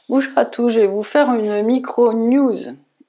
Bonjour à tous, je vais vous faire une micro-news.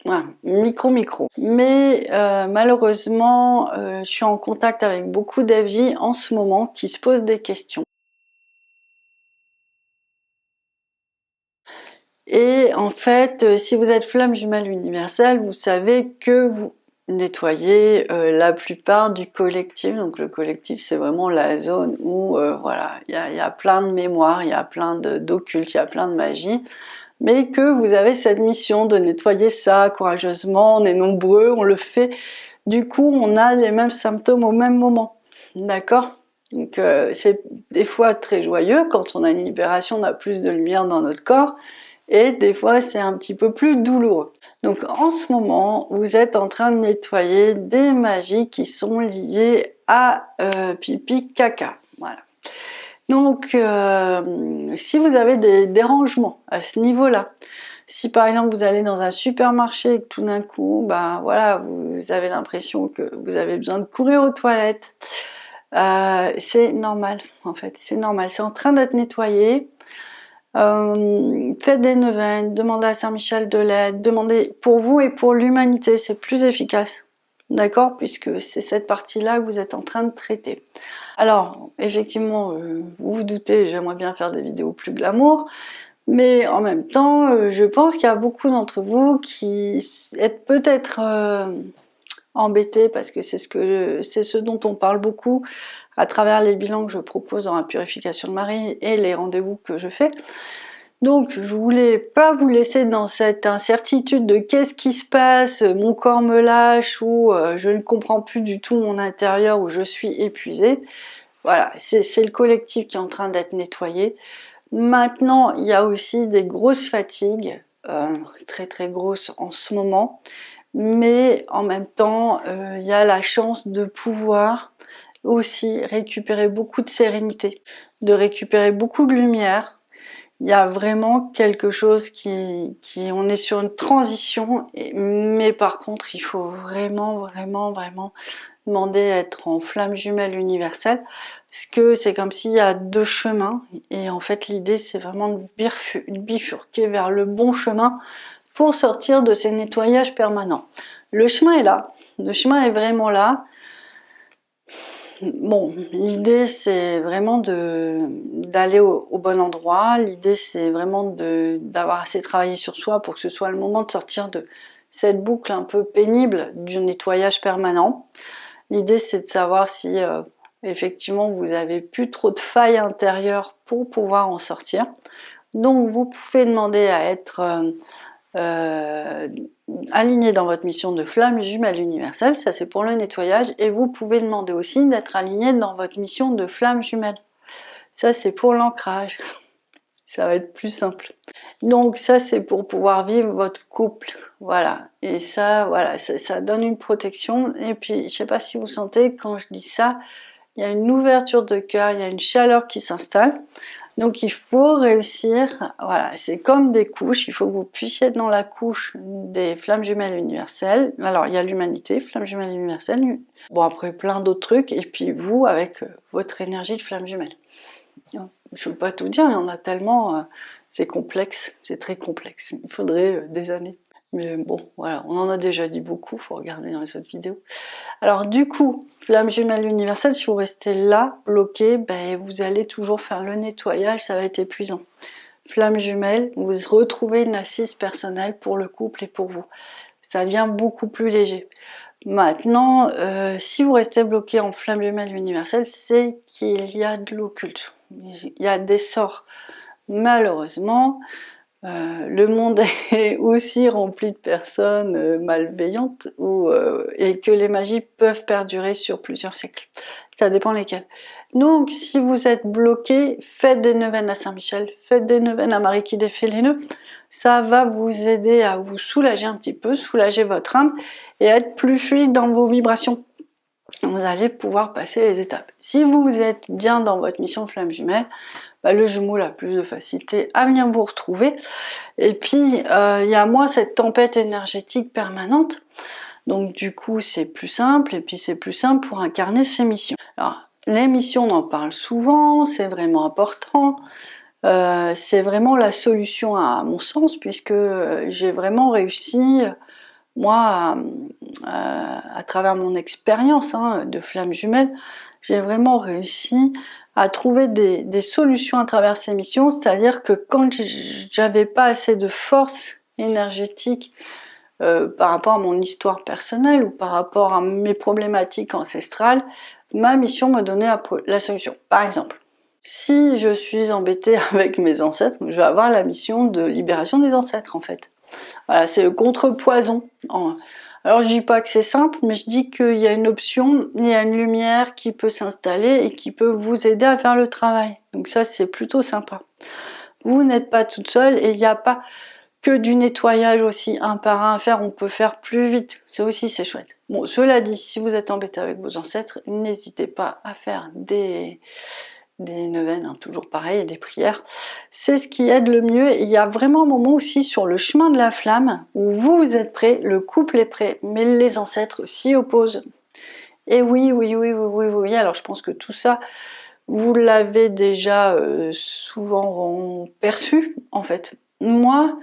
Voilà, micro. Mais malheureusement, je suis en contact avec beaucoup d'FJ en ce moment qui se posent des questions. Et en fait, si vous êtes flamme jumelle universelle, vous savez que vous nettoyez la plupart du collectif. Donc le collectif, c'est vraiment la zone où voilà, il y a plein de mémoires, il y a plein d'occultes, il y a plein de magie. Mais que vous avez cette mission de nettoyer ça courageusement, on est nombreux, on le fait. Du coup, on a les mêmes symptômes au même moment. D'accord? Donc c'est des fois très joyeux, quand on a une libération, on a plus de lumière dans notre corps, et des fois c'est un petit peu plus douloureux. Donc en ce moment, vous êtes en train de nettoyer des magies qui sont liées à pipi, caca. Voilà. Donc, si vous avez des dérangements à ce niveau-là, si par exemple vous allez dans un supermarché et que tout d'un coup, ben voilà, vous avez l'impression que vous avez besoin de courir aux toilettes, c'est normal en fait, c'est normal, c'est en train d'être nettoyé. Faites des neuvaines, demandez à Saint-Michel de l'aide, demandez pour vous et pour l'humanité, c'est plus efficace. D'accord? Puisque c'est cette partie-là que vous êtes en train de traiter. Alors, effectivement, vous vous doutez, j'aimerais bien faire des vidéos plus glamour, mais en même temps, je pense qu'il y a beaucoup d'entre vous qui êtes peut-être embêtés parce que c'est ce dont on parle beaucoup à travers les bilans que je propose dans la purification de Marie et les rendez-vous que je fais. Donc, je voulais pas vous laisser dans cette incertitude de qu'est-ce qui se passe, mon corps me lâche ou je ne comprends plus du tout mon intérieur ou je suis épuisée. Voilà, c'est le collectif qui est en train d'être nettoyé. Maintenant, il y a aussi des grosses fatigues, très grosses en ce moment, mais en même temps, il y a la chance de pouvoir aussi récupérer beaucoup de sérénité, de récupérer beaucoup de lumière. Il y a vraiment quelque chose on est sur une transition, mais par contre, il faut vraiment demander à être en flamme jumelle universelle, parce que c'est comme s'il y a deux chemins, et en fait l'idée c'est vraiment de bifurquer vers le bon chemin pour sortir de ces nettoyages permanents. Le chemin est là, le chemin est vraiment là. Bon, l'idée c'est vraiment d'aller au bon endroit, l'idée c'est vraiment d'avoir assez travaillé sur soi pour que ce soit le moment de sortir de cette boucle un peu pénible du nettoyage permanent. L'idée c'est de savoir si effectivement vous avez plus trop de failles intérieures pour pouvoir en sortir. Donc vous pouvez demander à être aligné dans votre mission de flamme jumelle universelle, ça c'est pour le nettoyage, et vous pouvez demander aussi d'être aligné dans votre mission de flamme jumelle. Ça c'est pour l'ancrage, ça va être plus simple. Donc ça c'est pour pouvoir vivre votre couple, voilà. Et ça, voilà, ça donne une protection. Et puis je sais pas si vous sentez quand je dis ça, il y a une ouverture de cœur, il y a une chaleur qui s'installe. Donc il faut réussir, voilà, c'est comme des couches, il faut que vous puissiez être dans la couche des flammes jumelles universelles. Alors il y a l'humanité, flamme jumelle universelle, bon après plein d'autres trucs, et puis vous avec votre énergie de flamme jumelle. Je ne peux pas tout dire, il y en a tellement, c'est complexe, c'est très complexe, il faudrait des années. Mais bon, voilà, on en a déjà dit beaucoup, il faut regarder dans les autres vidéos. Alors du coup, flamme jumelle universelle, si vous restez là, bloqué, ben, vous allez toujours faire le nettoyage, ça va être épuisant. Flamme jumelle, vous retrouvez une assise personnelle pour le couple et pour vous. Ça devient beaucoup plus léger. Maintenant, si vous restez bloqué en flamme jumelle universelle, c'est qu'il y a de l'occulte. Il y a des sorts. Malheureusement, le monde est aussi rempli de personnes malveillantes et que les magies peuvent perdurer sur plusieurs siècles. Ça dépend lesquelles. Donc, si vous êtes bloqué, faites des neuvaines à Saint-Michel, faites des neuvaines à Marie qui défait les nœuds. Ça va vous aider à vous soulager un petit peu, soulager votre âme et à être plus fluide dans vos vibrations. Vous allez pouvoir passer les étapes. Si vous êtes bien dans votre mission de flamme jumelle, bah, le jumeau a plus de facilité à venir vous retrouver. Et puis, il y a moins cette tempête énergétique permanente. Donc, du coup, c'est plus simple. Et puis, c'est plus simple pour incarner ces missions. Alors, les missions, on en parle souvent, c'est vraiment important. c'est vraiment la solution à mon sens, puisque j'ai vraiment réussi, moi, à travers mon expérience de flamme jumelle, j'ai vraiment réussi à trouver des solutions à travers ces missions, c'est-à-dire que quand j'avais pas assez de force énergétique par rapport à mon histoire personnelle ou par rapport à mes problématiques ancestrales, ma mission me donnait la solution. Par exemple, si je suis embêtée avec mes ancêtres, je vais avoir la mission de libération des ancêtres en fait. Voilà, c'est le contrepoison. Alors je dis pas que c'est simple, mais je dis qu'il y a une option, il y a une lumière qui peut s'installer et qui peut vous aider à faire le travail. Donc ça c'est plutôt sympa. Vous n'êtes pas toute seule et il n'y a pas que du nettoyage aussi un par un à faire, on peut faire plus vite. Ça aussi c'est chouette. Bon, cela dit, si vous êtes embêté avec vos ancêtres, n'hésitez pas à faire des neuvaines, toujours pareil, et des prières. C'est ce qui aide le mieux. Il y a vraiment un moment aussi sur le chemin de la flamme où vous êtes prêts, le couple est prêt, mais les ancêtres s'y opposent. Et oui. Alors je pense que tout ça, vous l'avez déjà souvent perçu en fait. Moi,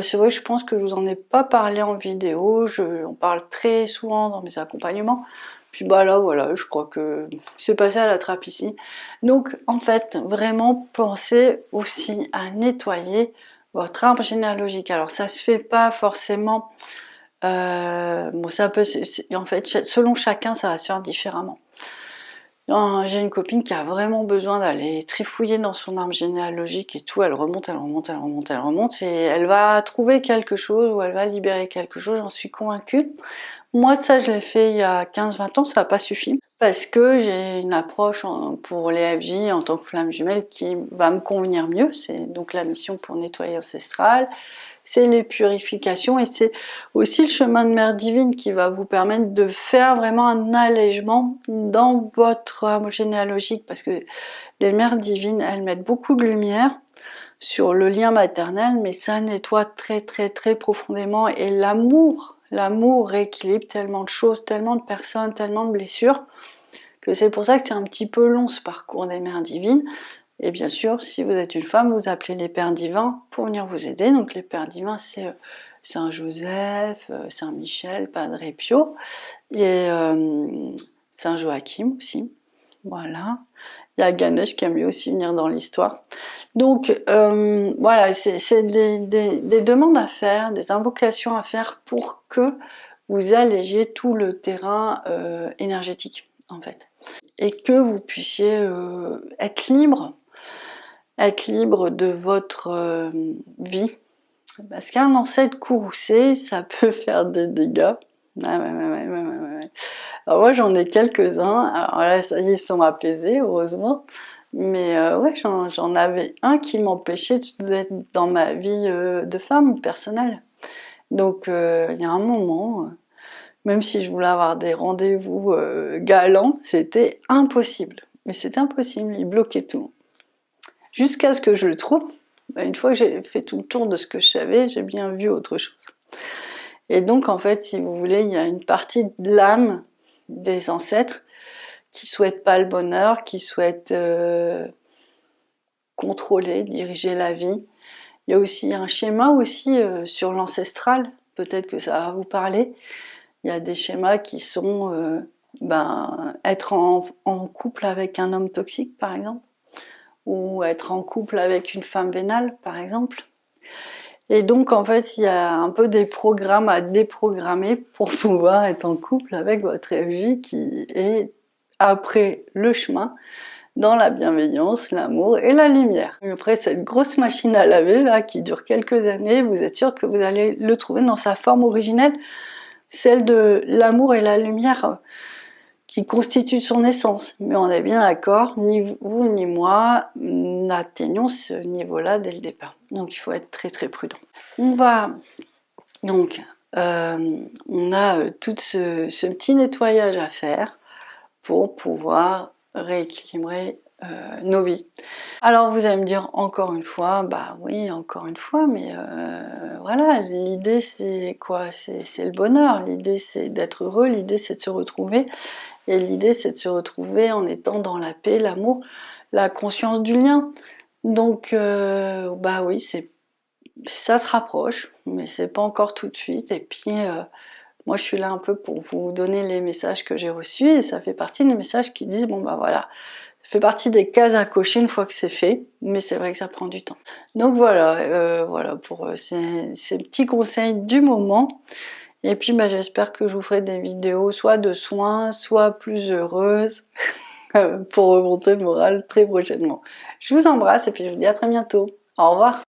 c'est vrai, je pense que je vous en ai pas parlé en vidéo. On parle très souvent dans mes accompagnements. Puis bah là, voilà, je crois que c'est passé à la trappe ici. Donc, en fait, vraiment, pensez aussi à nettoyer votre arbre généalogique. Alors, ça se fait pas forcément... bon, ça peut... En fait, selon chacun, ça va se faire différemment. J'ai une copine qui a vraiment besoin d'aller trifouiller dans son arbre généalogique et tout, elle remonte, et elle va trouver quelque chose ou elle va libérer quelque chose, j'en suis convaincue. Moi, ça, je l'ai fait il y a 15-20 ans, ça n'a pas suffi, parce que j'ai une approche pour les FJ en tant que flamme jumelle qui va me convenir mieux, c'est donc la mission pour nettoyer ancestral, c'est les purifications et c'est aussi le chemin de mère divine qui va vous permettre de faire vraiment un allègement dans votre arbre généalogique, parce que les mères divines, elles mettent beaucoup de lumière sur le lien maternel, mais ça nettoie très profondément, et l'amour rééquilibre tellement de choses, tellement de personnes, tellement de blessures, que c'est pour ça que c'est un petit peu long ce parcours des mères divines. Et bien sûr, si vous êtes une femme, vous appelez les pères divins pour venir vous aider. Donc les pères divins, c'est Saint Joseph, Saint Michel, Padre Pio, et Saint Joachim aussi. Voilà. Il y a Ganesh qui aime lui aussi venir dans l'histoire. Donc voilà, c'est des demandes à faire, des invocations à faire pour que vous allégiez tout le terrain énergétique en fait. Et que vous puissiez être libre de votre vie. Parce qu'un ancêtre courroucé, ça peut faire des dégâts. Ouais. Alors moi j'en ai quelques-uns, alors là ça y est, ils sont apaisés, heureusement. Mais ouais, j'en avais un qui m'empêchait d'être dans ma vie de femme personnelle. Donc il y a un moment, même si je voulais avoir des rendez-vous galants, c'était impossible. Mais c'était impossible, il bloquait tout. Jusqu'à ce que je le trouve, une fois que j'ai fait tout le tour de ce que je savais, j'ai bien vu autre chose. Et donc en fait, si vous voulez, il y a une partie de l'âme des ancêtres qui souhaitent pas le bonheur, qui souhaitent contrôler, diriger la vie. Il y a aussi un schéma aussi sur l'ancestral, peut-être que ça va vous parler. Il y a des schémas qui sont être en couple avec un homme toxique par exemple, ou être en couple avec une femme vénale par exemple. Et donc en fait il y a un peu des programmes à déprogrammer pour pouvoir être en couple avec votre FJ qui est après le chemin dans la bienveillance, l'amour et la lumière. Et après cette grosse machine à laver là qui dure quelques années, vous êtes sûr que vous allez le trouver dans sa forme originelle, celle de l'amour et la lumière qui constitue son essence. Mais on est bien d'accord, ni vous ni moi n'atteignons ce niveau-là dès le départ. Donc il faut être très prudent. On va donc, on a tout ce petit nettoyage à faire pour pouvoir rééquilibrer nos vies. Alors vous allez me dire encore une fois, bah oui, encore une fois, mais voilà, l'idée c'est quoi? C'est le bonheur, l'idée c'est d'être heureux, l'idée c'est de se retrouver, et l'idée c'est de se retrouver en étant dans la paix, l'amour, la conscience du lien. Donc, bah oui, ça se rapproche, mais c'est pas encore tout de suite. Et puis, moi, je suis là un peu pour vous donner les messages que j'ai reçus, et ça fait partie des messages qui disent, bon bah voilà, ça fait partie des cases à cocher une fois que c'est fait, mais c'est vrai que ça prend du temps. Donc voilà, voilà pour ces petits conseils du moment. Et puis bah, j'espère que je vous ferai des vidéos soit de soins, soit plus heureuses, pour remonter le moral très prochainement. Je vous embrasse et puis je vous dis à très bientôt. Au revoir.